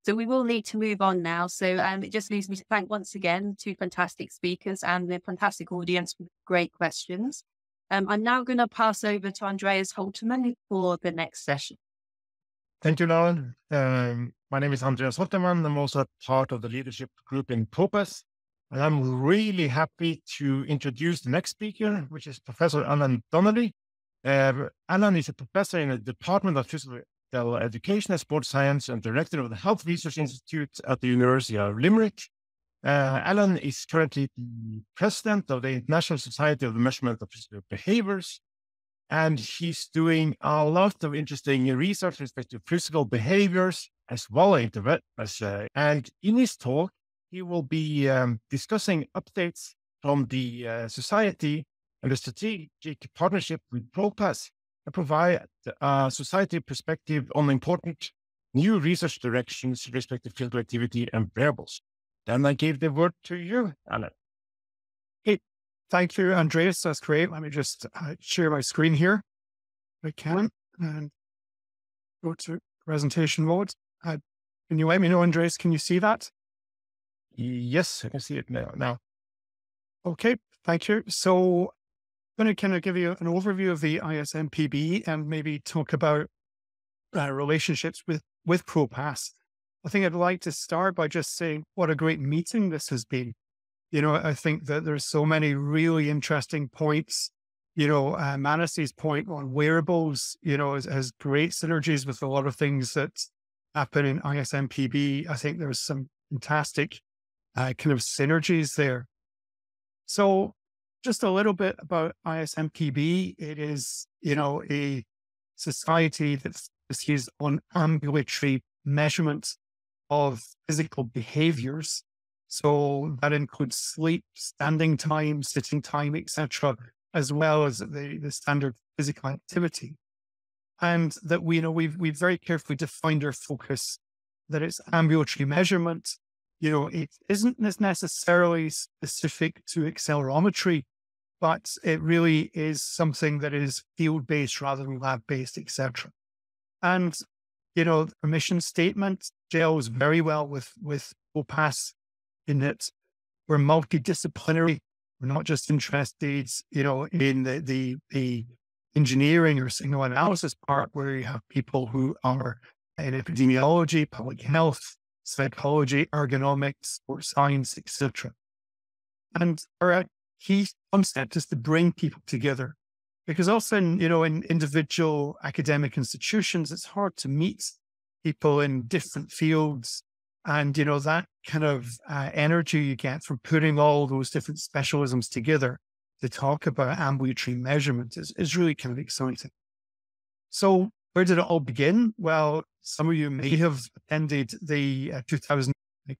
So we will need to move on now. So it just leaves me to thank once again two fantastic speakers and the fantastic audience with great questions. I'm now going to pass over to Andreas Holteman for the next session. Thank you, Lauren. My name is Andreas Holteman. I'm also part of the leadership group in PROPASS. And I'm really happy to introduce the next speaker, which is Professor Alan Donnelly. Alan is a professor in the Department of Physical Education and Sports Science and director of the Health Research Institute at the University of Limerick. Alan is currently the president of the International Society of the Measurement of Physical Behaviours, and he's doing a lot of interesting research with respect to physical behaviors as well as and in his talk, he will be discussing updates from the society and the strategic partnership with PROPASS and provide a society perspective on important new research directions with respect to physical activity and wearables. Then I give the word to you, Alan. Hey, thank you, Andreas. That's great. Let me just share my screen here if I can and go to presentation mode. Can you let me know, Andreas? Can you see that? Yes, I can see it now. Okay, thank you. So I'm going to kind of give you an overview of the ISMPB and maybe talk about relationships with PROPASS. I think I'd like to start by just saying what a great meeting this has been. I think that there's so many really interesting points. Manas's point on wearables, has great synergies with a lot of things that happen in ISMPB. I think there's some fantastic kind of synergies there. So just a little bit about ISMPB. It is, a society that's used on ambulatory measurement of physical behaviors. So that includes sleep, standing time, sitting time, etc., as well as the standard physical activity. And that we've very carefully defined our focus, that it's ambulatory measurement. It isn't necessarily specific to accelerometry, but it really is something that is field-based rather than lab-based, etc. And the mission statement gels very well with PROPASS in that we're multidisciplinary. We're not just interested, in the engineering or signal analysis part, where you have people who are in epidemiology, public health, psychology, ergonomics, sports science, etc. And our key concept is to bring people together. Because often, in individual academic institutions, it's hard to meet people in different fields. And, that kind of energy you get from putting all those different specialisms together to talk about ambulatory measurement is really kind of exciting. So where did it all begin? Well, some of you may have attended the 2000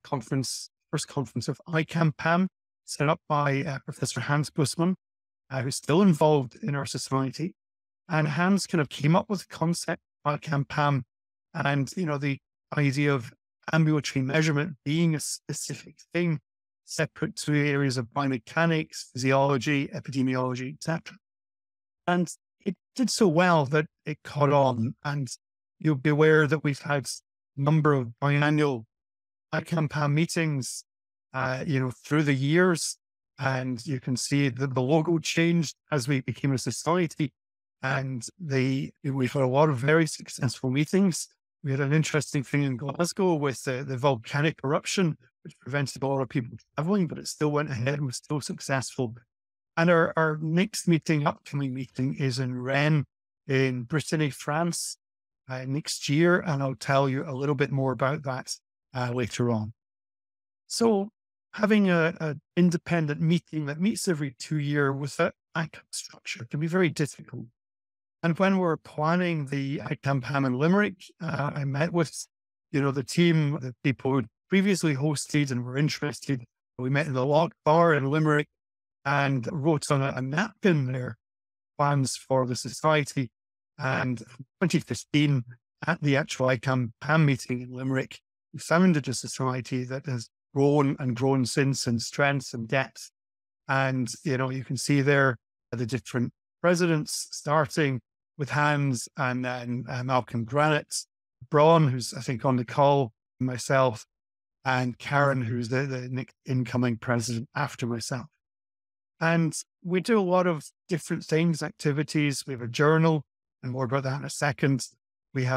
conference, first conference of ICAM PAM, set up by Professor Hans Bussmann, who's still involved in our society. And Hans kind of came up with the concept of ICAM PAM and, the idea of ambulatory measurement being a specific thing separate to areas of biomechanics, physiology, epidemiology, etc. And it did so well that it caught on. And you'll be aware that we've had a number of biannual ICAM PAM meetings, through the years. And you can see that the logo changed as we became a society. And we've had a lot of very successful meetings. We had an interesting thing in Glasgow with the volcanic eruption, which prevented a lot of people traveling, but it still went ahead and was still successful. And our next upcoming meeting, is in Rennes in Brittany, France, next year. And I'll tell you a little bit more about that later on. So having an independent meeting that meets every 2 years with an ICAM structure can be very difficult. And when we're planning the ICAM PAM in Limerick, I met with, the team, the people who previously hosted and were interested. We met in the Lock Bar in Limerick and wrote on a napkin there plans for the society. And 2015, at the actual ICAM PAM meeting in Limerick, we founded a society that has grown and grown since in strength and depth. And, you can see there the different presidents, starting with Hans and then Malcolm Granite, Braun, who's I think on the call, myself, and Karen, who's the incoming president after myself. And we do a lot of different things, activities. We have a journal, and more about that in a second. We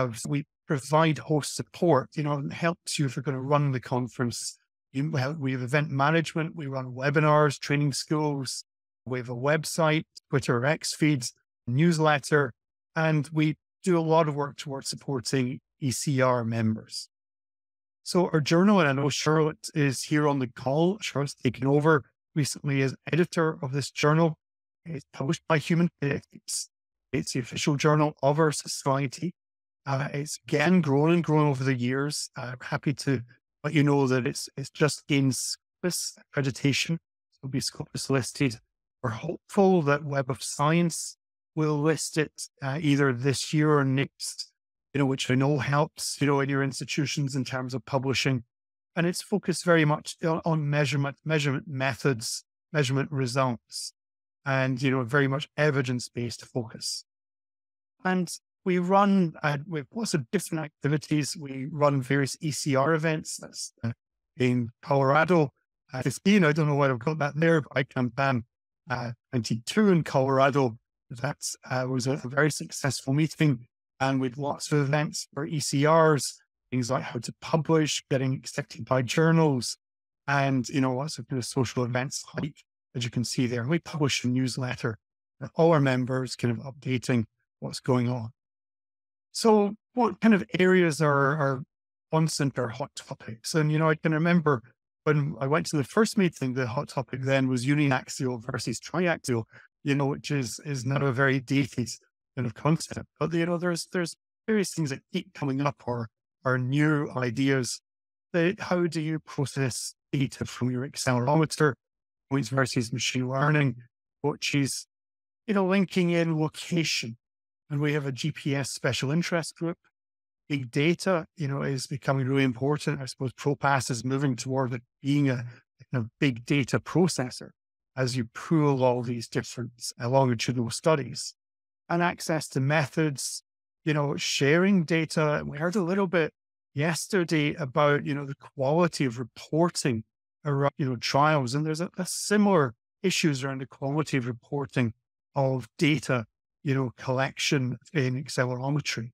provide host support, and helps you if you're going to run the conference. We have event management. We run webinars, training schools. We have a website, Twitter, X feeds, newsletter, and we do a lot of work towards supporting ECR members. So our journal, and I know Charlotte is here on the call. Charlotte's taken over recently as editor of this journal. It's published by Human Kinetics. It's the official journal of our society. It's again grown and grown over the years. I'm happy to let you know that it's just gained Scopus accreditation. It'll be Scopus listed. We're hopeful that Web of Science will list it either this year or next, which I know helps, in your institutions in terms of publishing. And it's focused very much on measurement methods, measurement results, and, very much evidence-based focus. And we run with lots of different activities. We run various ECR events. That's in Colorado, 15. I don't know why I've got that there, but ICAM PAM 22 in Colorado. That was a very successful meeting, and with lots of events for ECRs, things like how to publish, getting accepted by journals, and, lots of kind of social events, like, as you can see there. We publish a newsletter that all our members kind of updating what's going on. So what kind of areas are constant or hot topics? And, I can remember when I went to the first meeting, the hot topic then was uniaxial versus triaxial, which is not a very dated kind of concept. But, there's various things that keep coming up or new ideas. How do you process data from your accelerometer, points versus machine learning, which is, linking in location. And we have a GPS special interest group. Big data, is becoming really important. I suppose PROPASS is moving toward it being a big data processor as you pool all these different longitudinal studies. And access to methods, sharing data. We heard a little bit yesterday about, the quality of reporting around, trials. And there's a similar issues around the quality of reporting of data, collection in accelerometry.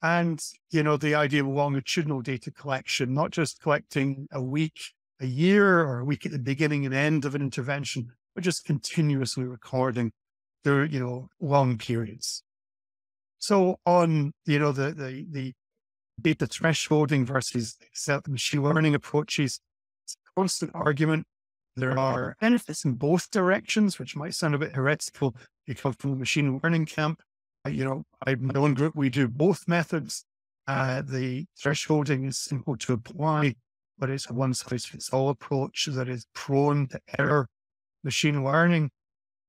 And, the idea of longitudinal data collection, not just collecting a week, a year, or a week at the beginning and end of an intervention, but just continuously recording through, long periods. So on, the data thresholding versus machine learning approaches, it's a constant argument. There are benefits in both directions, which might sound a bit heretical. You come from the machine learning camp. My own group, we do both methods. The thresholding is simple to apply, but it's a one-size-fits-all approach that is prone to error. Machine learning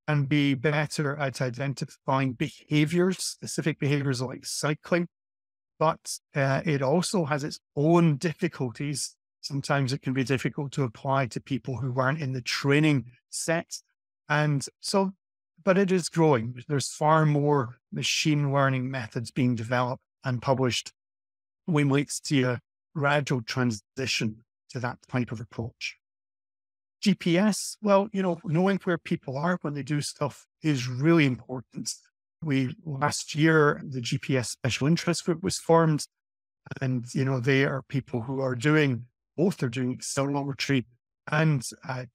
can be better at identifying behaviors, specific behaviors like cycling, but it also has its own difficulties. Sometimes it can be difficult to apply to people who aren't in the training set. And so, but it is growing. There's far more machine learning methods being developed and published. We might see a gradual transition to that type of approach. GPS, well, knowing where people are when they do stuff is really important. Last year, the GPS special interest group was formed, and, they are people who are doing accelerometry and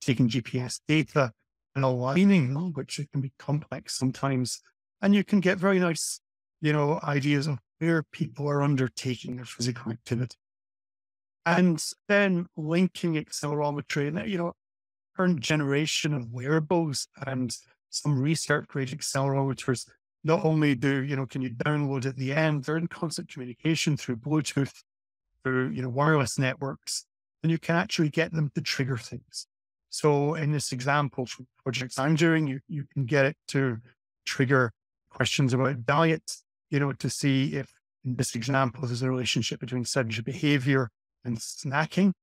taking GPS data and aligning them, which it can be complex sometimes. And you can get very nice, ideas of where people are undertaking their physical activity. And then linking accelerometry and, current generation of wearables and some research-grade accelerometers, not only can you download at the end, they're in constant communication through Bluetooth, through, wireless networks, and you can actually get them to trigger things. So in this example from projects I'm doing, you can get it to trigger questions about diet, to see if in this example, there's a relationship between sedentary behavior and snacking,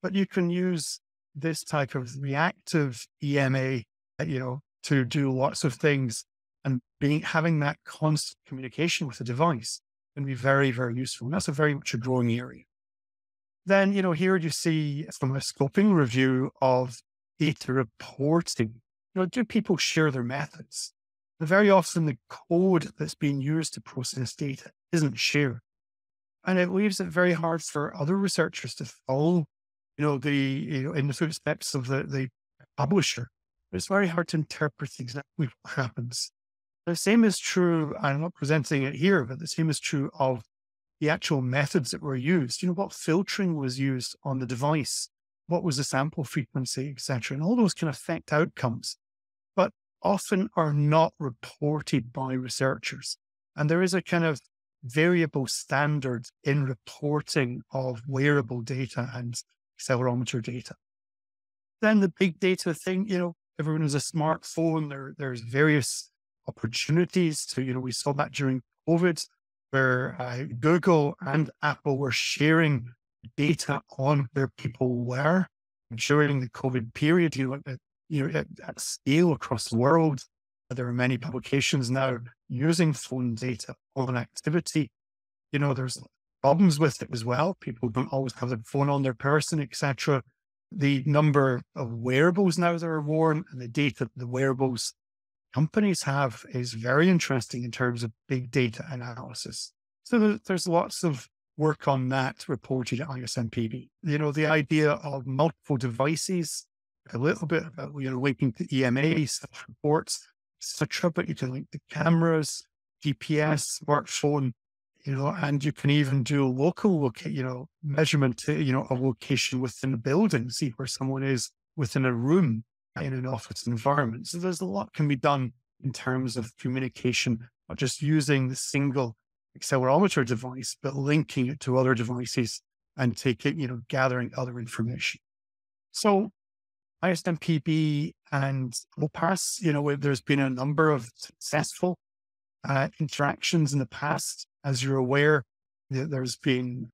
but you can use this type of reactive EMA, to do lots of things, and having that constant communication with the device can be very, very useful. And that's very much a growing area. Then, here you see from a scoping review of data reporting, do people share their methods? And very often the code that's being used to process data isn't shared. And it leaves it very hard for other researchers to follow, in the footsteps of the publisher. It's very hard to interpret exactly what happens. The same is true, I'm not presenting it here, but the same is true of the actual methods that were used. What filtering was used on the device, what was the sample frequency, etc. And all those can affect outcomes, but often are not reported by researchers. And there is a kind of variable standard in reporting of wearable data and accelerometer data. Then the big data thing, everyone has a smartphone. There's various opportunities to, we saw that during COVID, where Google and Apple were sharing data on where people were during the COVID period, at scale across the world. There are many publications now using phone data on activity. There's problems with it as well. People don't always have their phone on their person, etc. The number of wearables now that are worn and the data the wearables companies have is very interesting in terms of big data analysis. So there's lots of work on that reported at ISMPB. The idea of multiple devices, a little bit about, linking to EMA, reports, etc. But you can link the cameras, GPS, smartphone, and you can even do a local measurement, of location within a building, see where someone is within a room in an office environment. So there's a lot can be done in terms of communication, not just using the single accelerometer device, but linking it to other devices and gathering other information. So ISMPB and PROPASS, there's been a number of successful interactions in the past. As you're aware, there's been,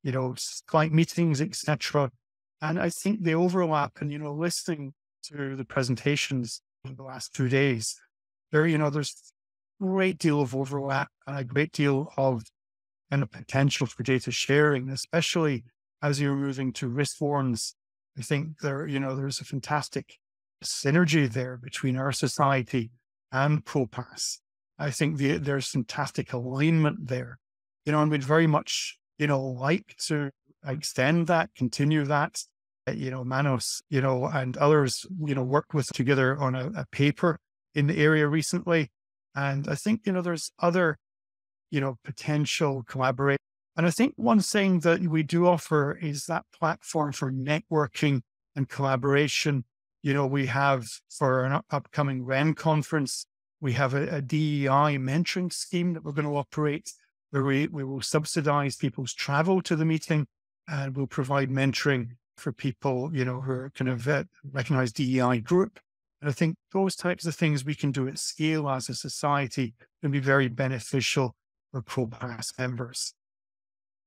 client meetings, etc. And I think the overlap and, listening to the presentations in the last 2 days, there's a great deal of overlap and a great deal of potential for data sharing, especially as you're moving to wristbands. I think there's a fantastic synergy there between our society and PROPASS. I think there's fantastic alignment there, and we'd very much, like to extend that, continue that. Manos, and others, worked with together on a paper in the area recently. And I think, there's other, potential collaboration. And I think one thing that we do offer is that platform for networking and collaboration. We have for an upcoming REN conference, we have a DEI mentoring scheme that we're going to operate where we will subsidize people's travel to the meeting and we'll provide mentoring for people, who are kind of recognized DEI group. And I think those types of things we can do at scale as a society can be very beneficial for PROPASS members.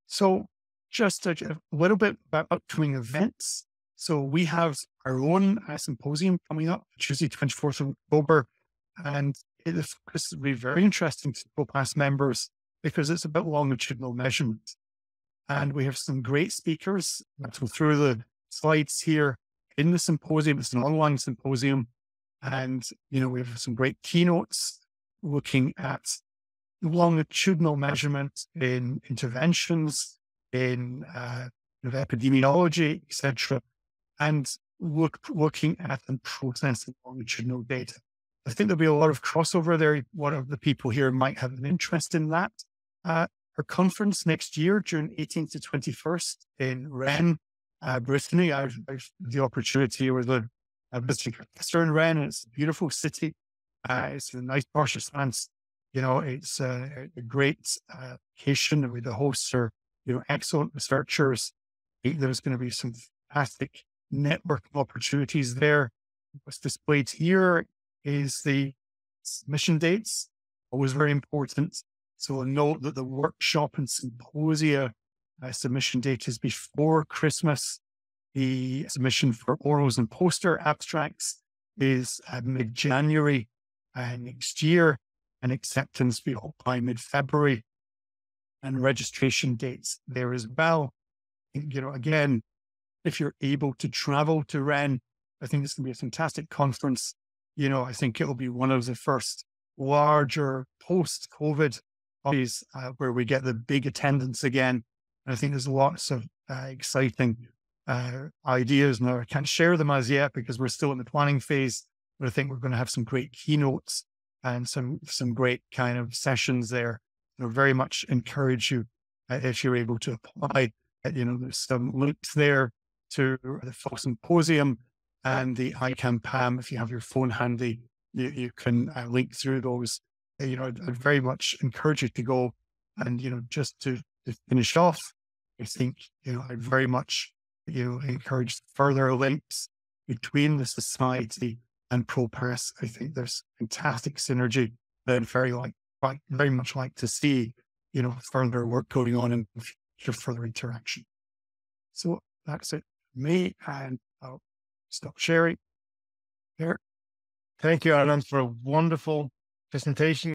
So just a little bit about upcoming events. So we have our own symposium coming up Tuesday, 24th of October. And the focus will be very interesting to PROPASS members because it's about longitudinal measurement. And we have some great speakers. Let's go through the slides here in the symposium. It's an online symposium. And, we have some great keynotes looking at longitudinal measurement in interventions, in epidemiology, etc., and looking at and processing longitudinal data. I think there'll be a lot of crossover there. One of the people here might have an interest in that. Our conference next year, June 18th to 21st in Rennes, Brittany. I've the opportunity with the visiting professor in Rennes. It's a beautiful city. It's a nice part of France. It's a great location where the hosts are, excellent researchers. There's going to be some fantastic networking opportunities there. What's displayed here is the submission dates, always very important. So note that the workshop and symposia submission date is before Christmas. The submission for orals and poster abstracts is mid-January next year, and acceptance be held by mid-February, and registration dates there as well. Again, if you're able to travel to Rennes, I think it's going to be a fantastic conference. I think it'll be one of the first larger post-COVID bodies where we get the big attendance again. And I think there's lots of exciting ideas. Now, I can't share them as yet because we're still in the planning phase, but I think we're going to have some great keynotes and some great kind of sessions there. Very much encourage you if you're able to apply. There's some links there to the full symposium and the ICAM PAM. If you have your phone handy, you can link through those. I'd very much encourage you to go. And, just to finish off, I think, I'd very much, encourage further links between the society and PROPASS. I think there's fantastic synergy that I'd very much like to see, further work going on and further interaction. So that's it for me, and I'll stop sharing here. Thank you, Alan, for a wonderful presentation.